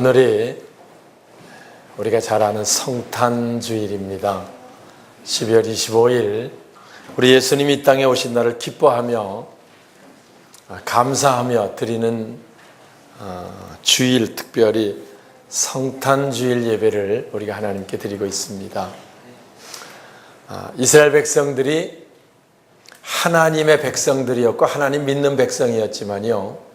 오늘이 우리가 잘 아는 성탄주일입니다. 12월 25일 우리 예수님이 이 땅에 오신 날을 기뻐하며 감사하며 드리는 주일, 특별히 성탄주일 예배를 우리가 하나님께 드리고 있습니다. 이스라엘 백성들이 하나님의 백성들이었고 하나님 믿는 백성이었지만요,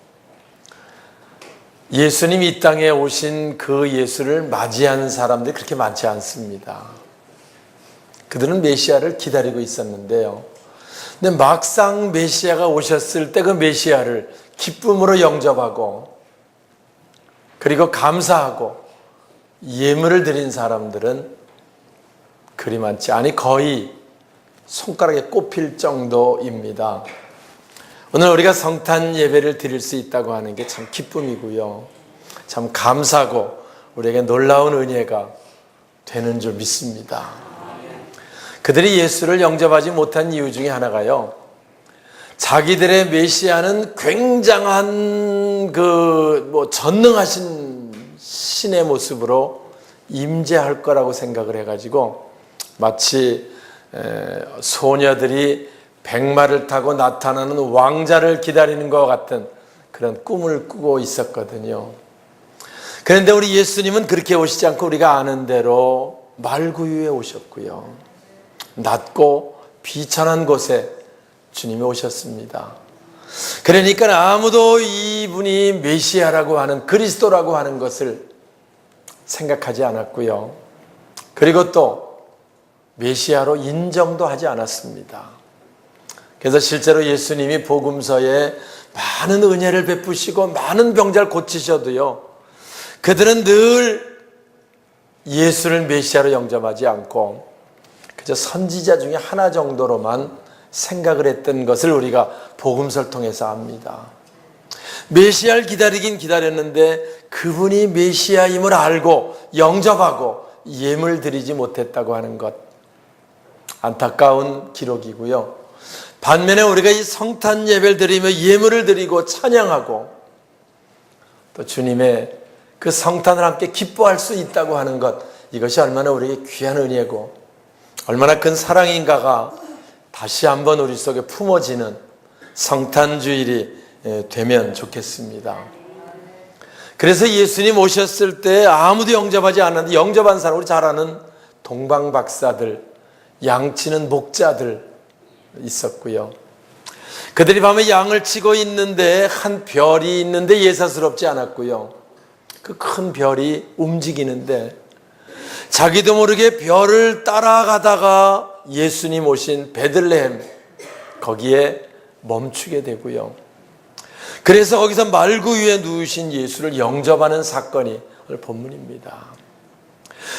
예수님이 이 땅에 오신 그 예수를 맞이한 사람들이 그렇게 많지 않습니다. 그들은 메시아를 기다리고 있었는데요, 근데 막상 메시아가 오셨을 때 그 메시아를 기쁨으로 영접하고 그리고 감사하고 예물을 드린 사람들은 그리 많지, 아니 거의 손가락에 꼽힐 정도입니다. 오늘 우리가 성탄 예배를 드릴 수 있다고 하는 게 참 기쁨이고요, 참 감사하고 우리에게 놀라운 은혜가 되는 줄 믿습니다. 그들이 예수를 영접하지 못한 이유 중에 하나가요, 자기들의 메시아는 굉장한 전능하신 신의 모습으로 임재할 거라고 생각을 해가지고 마치 소녀들이 백마를 타고 나타나는 왕자를 기다리는 것 같은 그런 꿈을 꾸고 있었거든요. 그런데 우리 예수님은 그렇게 오시지 않고 우리가 아는 대로 말구유에 오셨고요, 낮고 비천한 곳에 주님이 오셨습니다. 그러니까 아무도 이분이 메시아라고 하는, 그리스도라고 하는 것을 생각하지 않았고요, 그리고 또 메시아로 인정도 하지 않았습니다. 그래서 실제로 예수님이 복음서에 많은 은혜를 베푸시고 많은 병자를 고치셔도요, 그들은 늘 예수를 메시아로 영접하지 않고 그저 선지자 중에 하나 정도로만 생각을 했던 것을 우리가 복음서를 통해서 압니다. 메시아를 기다리긴 기다렸는데 그분이 메시아임을 알고 영접하고 예물 드리지 못했다고 하는 것, 안타까운 기록이고요. 반면에 우리가 이 성탄 예배를 드리며 예물을 드리고 찬양하고 또 주님의 그 성탄을 함께 기뻐할 수 있다고 하는 것, 이것이 얼마나 우리에게 귀한 은혜고 얼마나 큰 사랑인가가 다시 한번 우리 속에 품어지는 성탄주일이 되면 좋겠습니다. 그래서 예수님 오셨을 때 아무도 영접하지 않았는데 영접한 사람, 우리 잘 아는 동방박사들, 양치는 목자들 있었고요. 그들이 밤에 양을 치고 있는데 한 별이 있는데 예사스럽지 않았고요, 그 큰 별이 움직이는데 자기도 모르게 별을 따라가다가 예수님 오신 베들레헴 거기에 멈추게 되고요. 그래서 거기서 말구 위에 누우신 예수를 영접하는 사건이 오늘 본문입니다.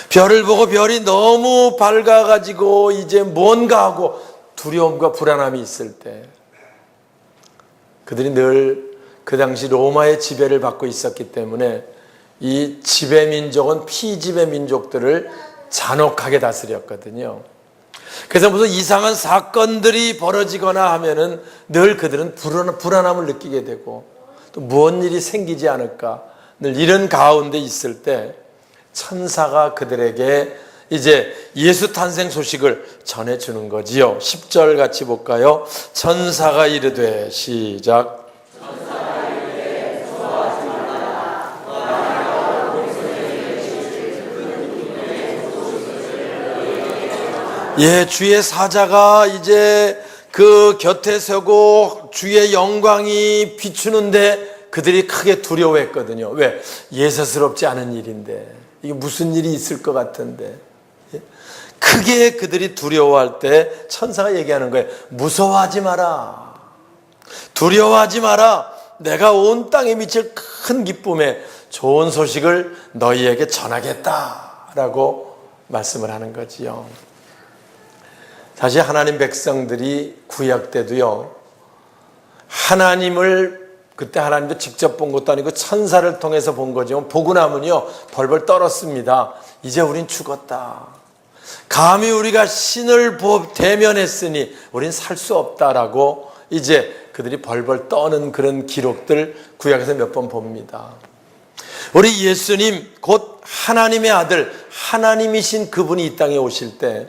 별을 보고 별이 너무 밝아가지고 이제 뭔가 하고 두려움과 불안함이 있을 때, 그들이 늘 그 당시 로마의 지배를 받고 있었기 때문에 이 지배 민족은 피지배 민족들을 잔혹하게 다스렸거든요. 그래서 무슨 이상한 사건들이 벌어지거나 하면은 늘 그들은 불안함을 느끼게 되고 또 무슨 일이 생기지 않을까, 늘 이런 가운데 있을 때 천사가 그들에게 이제 예수 탄생 소식을 전해주는 거지요. 10절 같이 볼까요? 천사가 이르되, 시작. 예, 주의 사자가 이제 그 곁에 서고 주의 영광이 비추는데 그들이 크게 두려워했거든요. 왜? 예사스럽지 않은 일인데, 이게 무슨 일이 있을 것 같은데. 크게 그들이 두려워할 때 천사가 얘기하는 거예요. 무서워하지 마라, 두려워하지 마라, 내가 온 땅에 미칠 큰 기쁨의 좋은 소식을 너희에게 전하겠다라고 말씀을 하는 거지요. 사실 하나님 백성들이 구약 때도요, 하나님을 그때 하나님도 직접 본 것도 아니고 천사를 통해서 본 거죠. 보고 나면요 벌벌 떨었습니다. 이제 우린 죽었다, 감히 우리가 신을 대면했으니 우린 살 수 없다라고 이제 그들이 벌벌 떠는 그런 기록들 구약에서 몇 번 봅니다. 우리 예수님 곧 하나님의 아들, 하나님이신 그분이 이 땅에 오실 때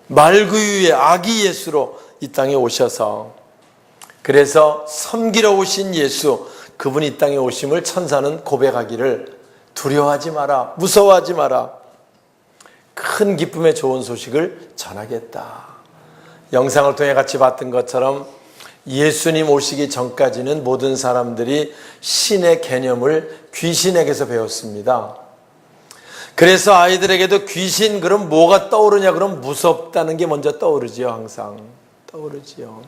말구유의 아기 예수로 이 땅에 오셔서, 그래서 섬기러 오신 예수, 그분이 이 땅에 오심을 천사는 고백하기를 두려워하지 마라, 무서워하지 마라, 큰 기쁨의 좋은 소식을 전하겠다. 영상을 통해 같이 봤던 것처럼 예수님 오시기 전까지는 모든 사람들이 신의 개념을 귀신에게서 배웠습니다. 그래서 아이들에게도 귀신 그럼 뭐가 떠오르냐, 그럼 무섭다는 게 먼저 떠오르지요. 항상 떠오르지요.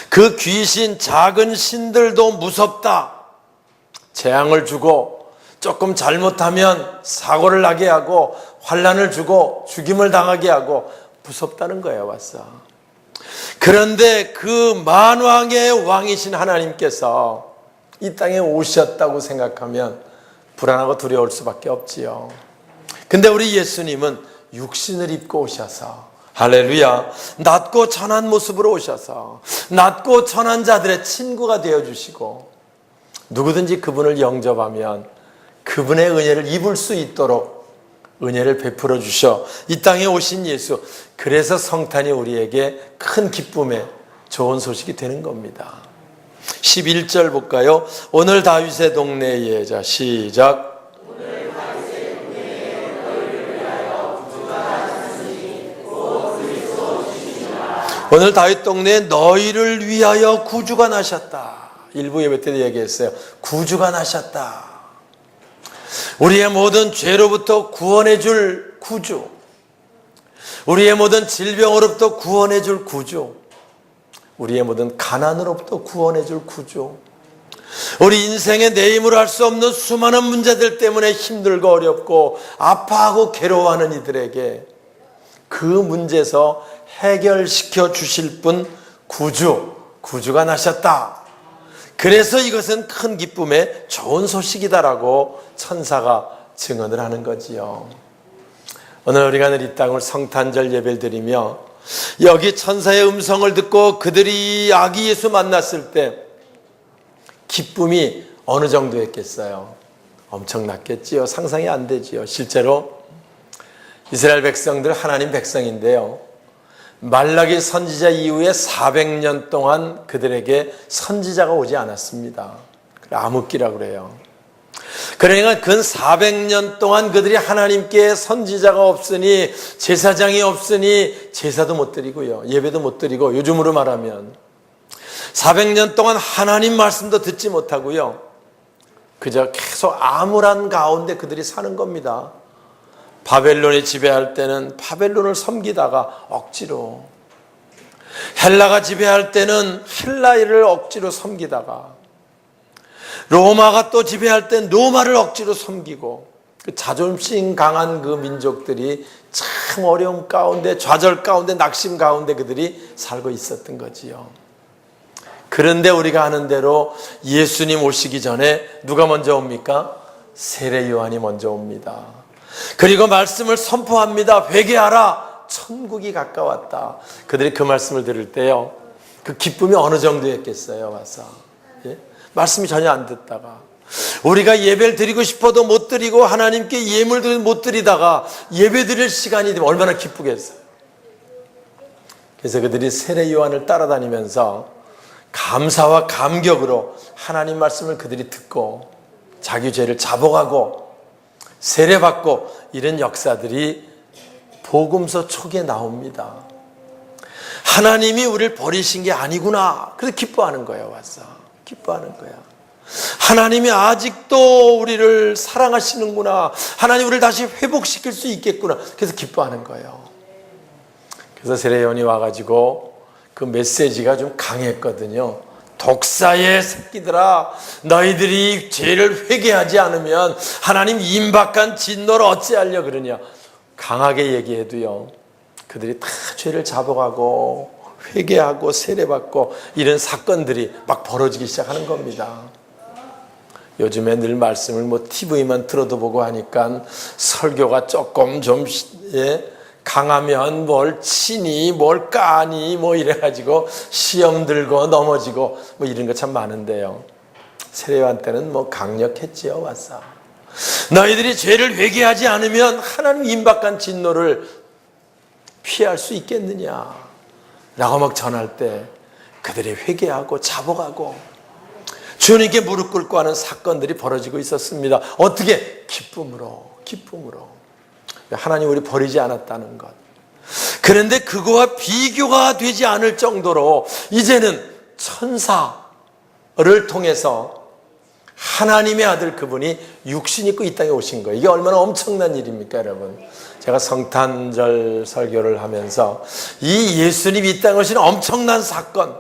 그 귀신, 작은 신들도 무섭다. 재앙을 주고 조금 잘못하면 사고를 나게 하고 환난을 주고 죽임을 당하게 하고 무섭다는 거예요. 왔어. 그런데 그 만왕의 왕이신 하나님께서 이 땅에 오셨다고 생각하면 불안하고 두려울 수밖에 없지요. 근데 우리 예수님은 육신을 입고 오셔서, 할렐루야, 낮고 천한 모습으로 오셔서 낮고 천한 자들의 친구가 되어주시고, 누구든지 그분을 영접하면 그분의 은혜를 입을 수 있도록 은혜를 베풀어 주셔 이 땅에 오신 예수. 그래서 성탄이 우리에게 큰 기쁨의 좋은 소식이 되는 겁니다. 11절 볼까요? 오늘 다윗의 동네에. 자, 시작. 오늘 다윗 동네에 너희를 위하여 구주가 나셨다. 일부 예배 때도 얘기했어요. 구주가 나셨다. 우리의 모든 죄로부터 구원해 줄 구주, 우리의 모든 질병으로부터 구원해 줄 구주, 우리의 모든 가난으로부터 구원해 줄 구주, 우리 인생에 내 힘으로 할 수 없는 수많은 문제들 때문에 힘들고 어렵고 아파하고 괴로워하는 이들에게 그 문제에서 해결시켜 주실 분 구주가 나셨다. 그래서 이것은 큰 기쁨의 좋은 소식이다라고 천사가 증언을 하는 거지요. 오늘 우리가 이 땅을 성탄절 예배를 드리며 여기 천사의 음성을 듣고 그들이 아기 예수 만났을 때 기쁨이 어느 정도였겠어요? 엄청났겠지요. 상상이 안 되지요. 실제로 이스라엘 백성들 하나님 백성인데요, 말라기 선지자 이후에 400년 동안 그들에게 선지자가 오지 않았습니다. 암흑기라고 그래요. 그러니까 근 400년 동안 그들이 하나님께 선지자가 없으니, 제사장이 없으니 제사도 못 드리고요, 예배도 못 드리고, 요즘으로 말하면 400년 동안 하나님 말씀도 듣지 못하고요, 그저 계속 암울한 가운데 그들이 사는 겁니다. 바벨론이 지배할 때는 바벨론을 섬기다가 억지로, 헬라가 지배할 때는 헬라를 억지로 섬기다가, 로마가 또 지배할 땐 로마를 억지로 섬기고, 그 자존심 강한 그 민족들이 참 어려움 가운데, 좌절 가운데, 낙심 가운데 그들이 살고 있었던 거지요. 그런데 우리가 아는 대로 예수님 오시기 전에 누가 먼저 옵니까? 세례 요한이 먼저 옵니다. 그리고 말씀을 선포합니다. 회개하라, 천국이 가까웠다. 그들이 그 말씀을 들을 때요, 그 기쁨이 어느 정도였겠어요. 와서 말씀이 전혀 안 듣다가, 우리가 예배를 드리고 싶어도 못 드리고 하나님께 예물도 못 드리다가 예배 드릴 시간이 되면 얼마나 기쁘겠어요. 그래서 그들이 세례 요한을 따라다니면서 감사와 감격으로 하나님 말씀을 그들이 듣고 자기 죄를 자복하고 세례받고, 이런 역사들이 복음서 초기에 나옵니다. 하나님이 우리를 버리신 게 아니구나. 그래서 기뻐하는 거예요. 와서 기뻐하는 거야. 하나님이 아직도 우리를 사랑하시는구나. 하나님 우리를 다시 회복시킬 수 있겠구나. 그래서 기뻐하는 거예요. 그래서 세례요한이 와가지고 그 메시지가 좀 강했거든요. 독사의 새끼들아, 너희들이 죄를 회개하지 않으면 하나님 임박한 진노를 어찌하려 그러냐. 강하게 얘기해도요, 그들이 다 죄를 자복하고 회개하고 세례받고 이런 사건들이 막 벌어지기 시작하는 겁니다. 요즘에 늘 말씀을 뭐 TV만 틀어도 보고 하니까 설교가 조금 좀 강하면 뭘 치니 뭘 까니 뭐 이래가지고 시험 들고 넘어지고 뭐 이런 거 참 많은데요, 세례요한 때는 뭐 강력했지요. 와서 너희들이 죄를 회개하지 않으면 하나님 임박한 진노를 피할 수 있겠느냐 라고 막 전할 때 그들이 회개하고 자복하고 주님께 무릎 꿇고 하는 사건들이 벌어지고 있었습니다. 어떻게? 기쁨으로. 하나님 우리 버리지 않았다는 것. 그런데 그거와 비교가 되지 않을 정도로 이제는 천사를 통해서 하나님의 아들 그분이 육신 입고 이 땅에 오신 거예요. 이게 얼마나 엄청난 일입니까, 여러분? 제가 성탄절 설교를 하면서 이 예수님이 이 땅에 오신 엄청난 사건,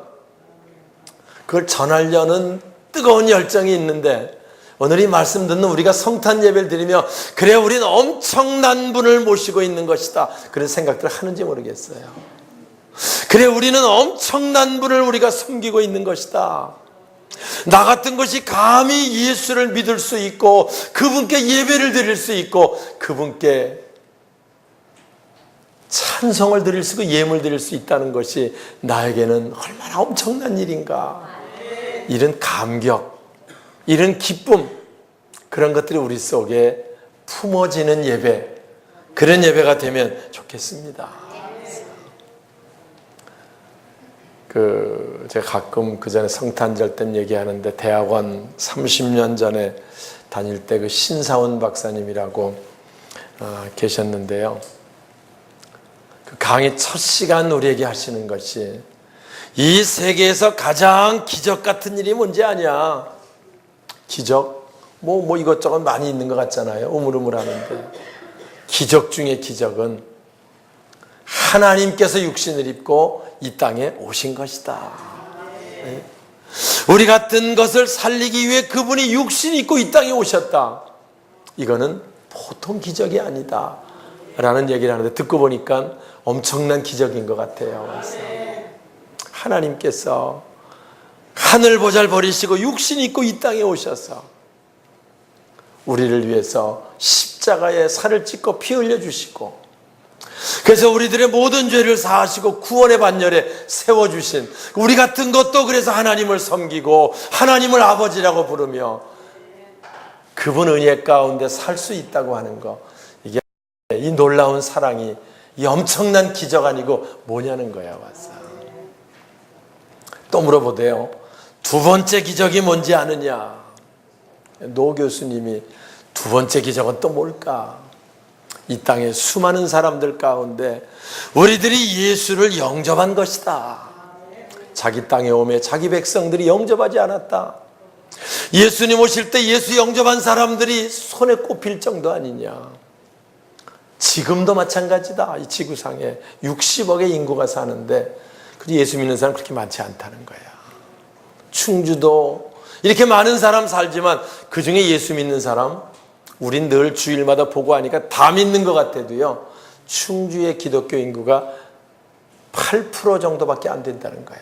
그걸 전하려는 뜨거운 열정이 있는데 오늘 이 말씀 듣는 우리가 성탄 예배를 드리며 그래 우리는 엄청난 분을 모시고 있는 것이다 그런 생각들을 하는지 모르겠어요. 그래 우리는 엄청난 분을 우리가 섬기고 있는 것이다. 나 같은 것이 감히 예수를 믿을 수 있고 그분께 예배를 드릴 수 있고 그분께 찬송을 드릴 수 있고 예물 드릴 수 있다는 것이 나에게는 얼마나 엄청난 일인가. 이런 감격, 이런 기쁨, 그런 것들이 우리 속에 품어지는 예배, 그런 예배가 되면 좋겠습니다. 제가 가끔 그 전에 성탄절 때 얘기하는데 대학원 30년 전에 다닐 때 그 신사원 박사님이라고 계셨는데요. 그 강의 첫 시간 우리에게 하시는 것이 이 세계에서 가장 기적 같은 일이 뭔지 아냐? 기적? 뭐 이것저것 많이 있는 것 같잖아요. 우물우물하는데 기적 중에 기적은 하나님께서 육신을 입고 이 땅에 오신 것이다. 네? 우리 같은 것을 살리기 위해 그분이 육신 입고 이 땅에 오셨다. 이거는 보통 기적이 아니다 라는 얘기를 하는데 듣고 보니까 엄청난 기적인 것 같아요. 그래서 하나님께서 하늘 보잘 버리시고 육신 입고 이 땅에 오셔서 우리를 위해서 십자가에 살을 찢고 피 흘려주시고 그래서 우리들의 모든 죄를 사하시고 구원의 반열에 세워주신 우리 같은 것도 그래서 하나님을 섬기고 하나님을 아버지라고 부르며 그분 은혜 가운데 살 수 있다고 하는 거, 이게 이 놀라운 사랑이 이 엄청난 기적 아니고 뭐냐는 거야. 와서 또 물어보대요. 두 번째 기적이 뭔지 아느냐? 노 교수님이 두 번째 기적은 또 뭘까? 이 땅의 수많은 사람들 가운데 우리들이 예수를 영접한 것이다. 자기 땅에 오매 자기 백성들이 영접하지 않았다. 예수님 오실 때 예수 영접한 사람들이 손에 꼽힐 정도 아니냐. 지금도 마찬가지다. 이 지구상에 60억의 인구가 사는데 예수 믿는 사람 그렇게 많지 않다는 거야. 충주도 이렇게 많은 사람 살지만 그중에 예수 믿는 사람 우린 늘 주일마다 보고 하니까 다 믿는 것 같아도요, 충주의 기독교 인구가 8% 정도밖에 안 된다는 거야.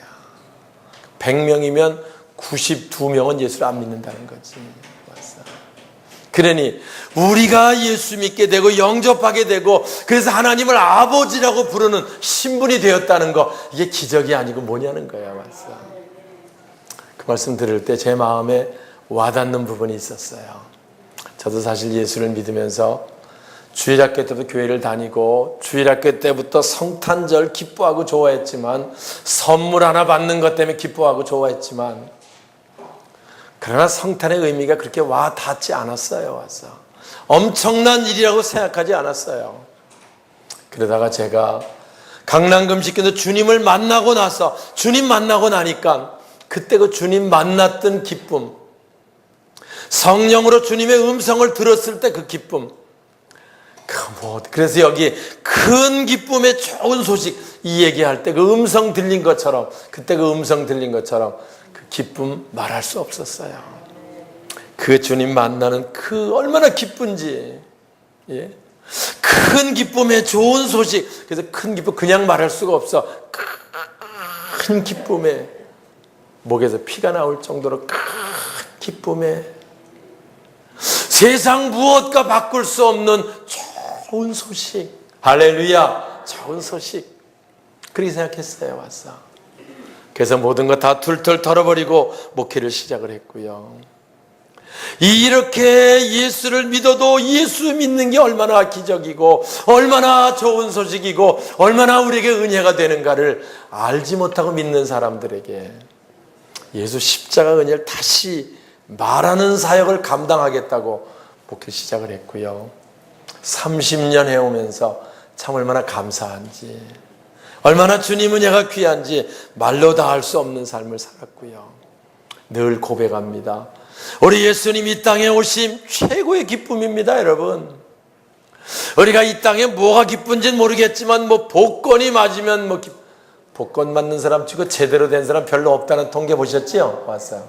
100명이면 92명은 예수를 안 믿는다는 거지. 그러니 우리가 예수 믿게 되고 영접하게 되고 그래서 하나님을 아버지라고 부르는 신분이 되었다는 거, 이게 기적이 아니고 뭐냐는 거야. 맞어. 그 말씀 들을 때 제 마음에 와닿는 부분이 있었어요. 저도 사실 예수를 믿으면서 주일학교 때도 교회를 다니고 주일학교 때부터 성탄절 기뻐하고 좋아했지만 선물 하나 받는 것 때문에 기뻐하고 좋아했지만 그러나 성탄의 의미가 그렇게 와 닿지 않았어요. 와서 엄청난 일이라고 생각하지 않았어요. 그러다가 제가 강남금식교도 주님을 만나고 나서 주님 만나고 나니까 그때 그 주님 만났던 기쁨, 성령으로 주님의 음성을 들었을 때 그 기쁨, 그래서 여기 큰 기쁨의 좋은 소식 이 얘기할 때 그 음성 들린 것처럼, 그때 그 음성 들린 것처럼 그 기쁨 말할 수 없었어요. 그 주님 만나는 그 얼마나 기쁜지, 예? 큰 기쁨의 좋은 소식. 그래서 큰 기쁨 그냥 말할 수가 없어. 큰 기쁨에 목에서 피가 나올 정도로 큰 기쁨에 세상 무엇과 바꿀 수 없는 좋은 소식. 할렐루야, 좋은 소식. 그렇게 생각했어요. 와서 그래서 모든 거 다 툴툴 털어버리고 목회를 시작을 했고요. 이렇게 예수를 믿어도 예수 믿는 게 얼마나 기적이고 얼마나 좋은 소식이고 얼마나 우리에게 은혜가 되는가를 알지 못하고 믿는 사람들에게 예수 십자가 은혜를 다시 말하는 사역을 감당하겠다고 목회 시작을 했고요. 30년 해오면서 참 얼마나 감사한지, 얼마나 주님 은혜가 귀한지 말로 다 할 수 없는 삶을 살았고요. 늘 고백합니다. 우리 예수님 이 땅에 오심 최고의 기쁨입니다, 여러분. 우리가 이 땅에 뭐가 기쁜지는 모르겠지만 복권이 맞으면 복권 맞는 사람 치고 제대로 된 사람 별로 없다는 통계 보셨지요? 와서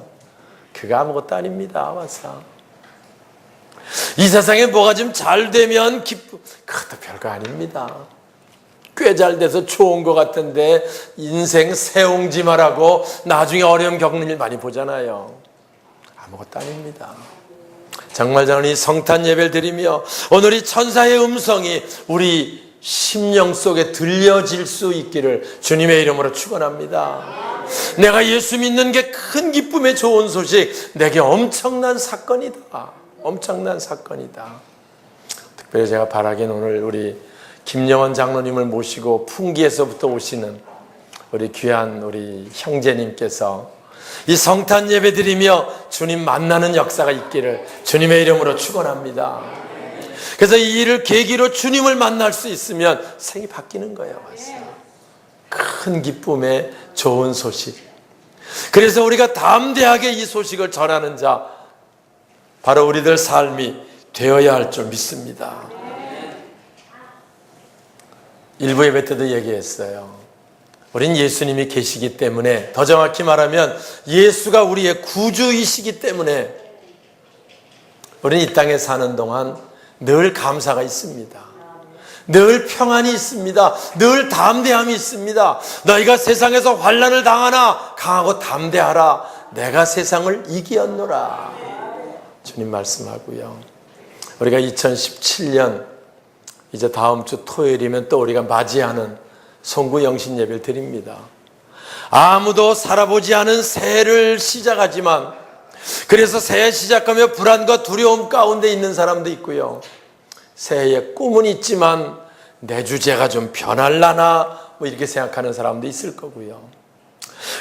그거 아무것도 아닙니다. 와서 이 세상에 뭐가 좀 잘 되면 그것도 별거 아닙니다. 꽤 잘 돼서 좋은 것 같은데 인생 새옹지마라고 나중에 어려움 겪는 일 많이 보잖아요. 아무것도 아닙니다. 정말 저는 이 성탄 예배를 드리며 오늘 이 천사의 음성이 우리 심령 속에 들려질 수 있기를 주님의 이름으로 축원합니다. 내가 예수 믿는 게 큰 기쁨의 좋은 소식, 내게 엄청난 사건이다. 엄청난 사건이다. 특별히 제가 바라기는 오늘 우리 김영원 장로님을 모시고 풍기에서부터 오시는 우리 귀한 우리 형제님께서 이 성탄 예배 드리며 주님 만나는 역사가 있기를 주님의 이름으로 축원합니다. 그래서 이 일을 계기로 주님을 만날 수 있으면 생이 바뀌는 거예요. 큰 기쁨의 좋은 소식. 그래서 우리가 담대하게 이 소식을 전하는 자, 바로 우리들 삶이 되어야 할 줄 믿습니다. 일부 예배 때도 얘기했어요. 우린 예수님이 계시기 때문에, 더 정확히 말하면 예수가 우리의 구주이시기 때문에 우린 이 땅에 사는 동안 늘 감사가 있습니다. 늘 평안이 있습니다. 늘 담대함이 있습니다. 너희가 세상에서 환난을 당하나 강하고 담대하라. 내가 세상을 이기었노라. 주님 말씀하고요. 우리가 2017년 이제 다음 주 토요일이면 또 우리가 맞이하는 송구 영신 예배를 드립니다. 아무도 살아보지 않은 새해를 시작하지만, 그래서 새해 시작하며 불안과 두려움 가운데 있는 사람도 있고요. 새해에 꿈은 있지만 내 주제가 좀 변할라나 이렇게 생각하는 사람도 있을 거고요.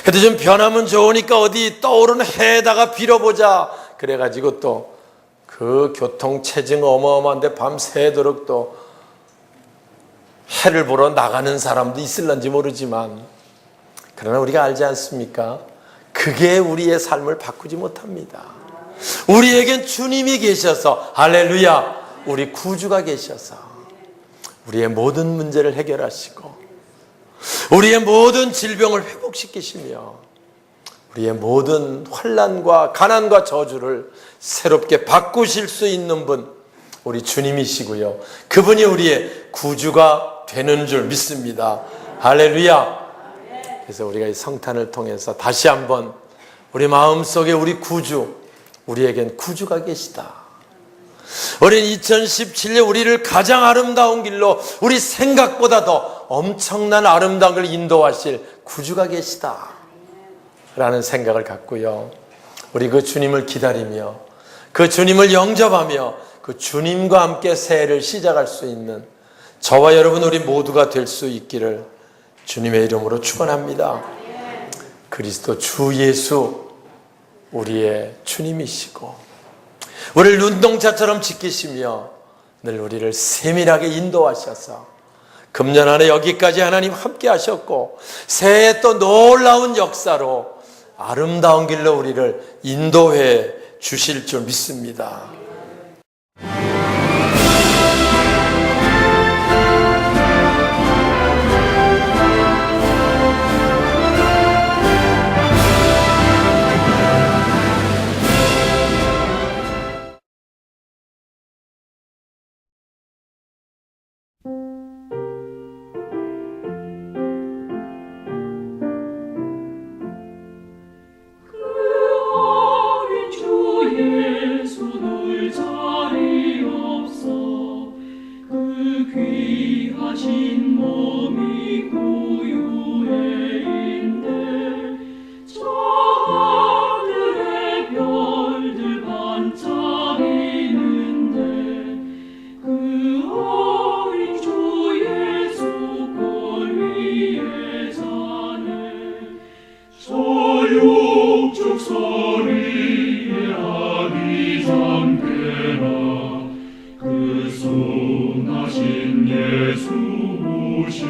그래도 좀 변하면 좋으니까 어디 떠오르는 해에다가 빌어보자 그래가지고 또 그 교통체증 어마어마한데 밤새도록 또 해를 보러 나가는 사람도 있을런지 모르지만, 그러나 우리가 알지 않습니까? 그게 우리의 삶을 바꾸지 못합니다. 우리에겐 주님이 계셔서, 할렐루야, 우리 구주가 계셔서 우리의 모든 문제를 해결하시고 우리의 모든 질병을 회복시키시며 우리의 모든 환난과 가난과 저주를 새롭게 바꾸실 수 있는 분, 우리 주님이시고요. 그분이 우리의 구주가 되는 줄 믿습니다. 할렐루야. 그래서 우리가 이 성탄을 통해서 다시 한번 우리 마음속에 우리 구주, 우리에겐 구주가 계시다. 우리는 2017년 우리를 가장 아름다운 길로, 우리 생각보다 더 엄청난 아름다운 걸 인도하실 구주가 계시다 라는 생각을 갖고요. 우리 그 주님을 기다리며 그 주님을 영접하며 그 주님과 함께 새해를 시작할 수 있는 저와 여러분 우리 모두가 될 수 있기를 주님의 이름으로 축원합니다. 그리스도 주 예수 우리의 주님이시고 우리를 눈동자처럼 지키시며 늘 우리를 세밀하게 인도하셔서 금년 안에 여기까지 하나님 함께 하셨고 새해 또 놀라운 역사로 아름다운 길로 우리를 인도해 주실 줄 믿습니다. 저 하늘의 별들 반짝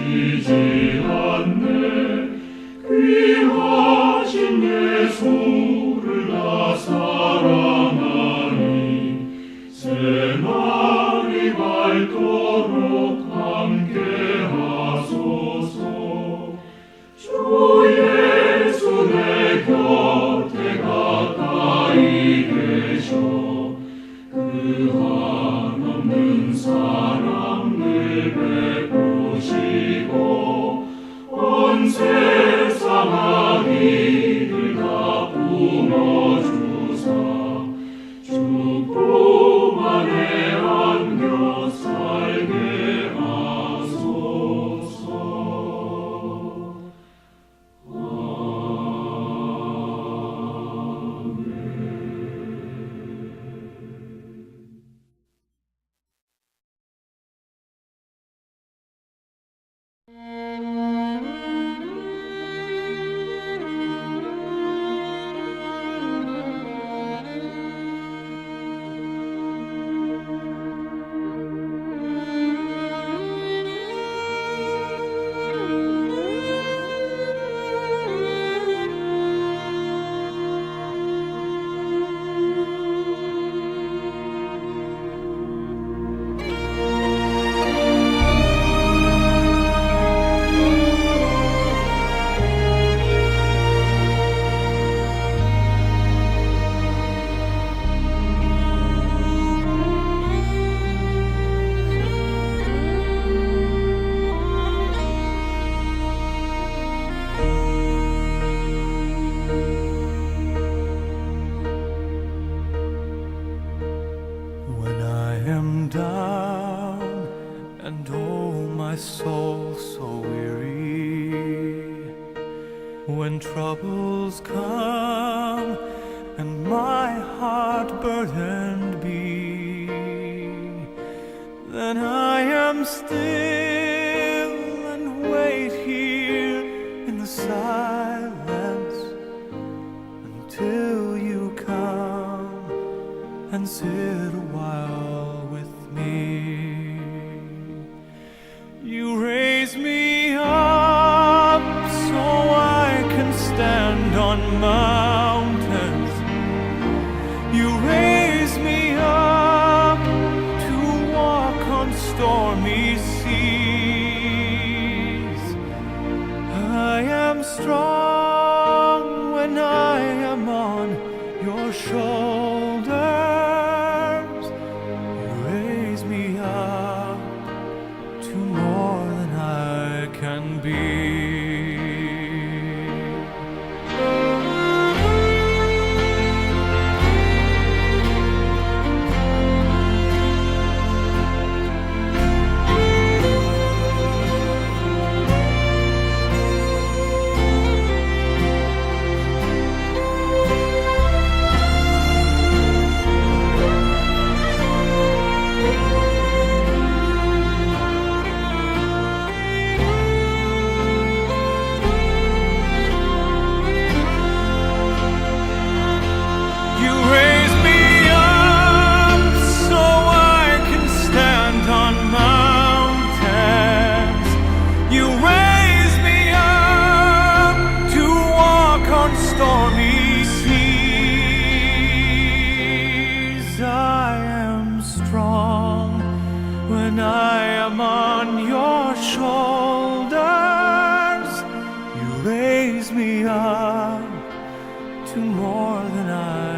지지 않네. 귀하신 예수를 나 사랑하니 새날이 밝도록 함께 하소서. 주 예수 내 곁에 가까이 계셔 그 한없는 사랑 늘 베푸시고 온 세상 악의를 다 품어주사 축복 안에 안겨 살게 하소서. When I am down and oh my soul so weary, when troubles come and my heart burdened be, then I am still and wait here in the silence until you come and sit a while with me. You raise me up so I can stand on mountains. You raise me up to walk on stormy seas. I am strong when I am on your shoulders. You raise me up to more than I can be. You raise me up so I can stand on mountains. You raise me up to walk on stormy seas. I am strong when I am on your shoulders. You raise me up to more than I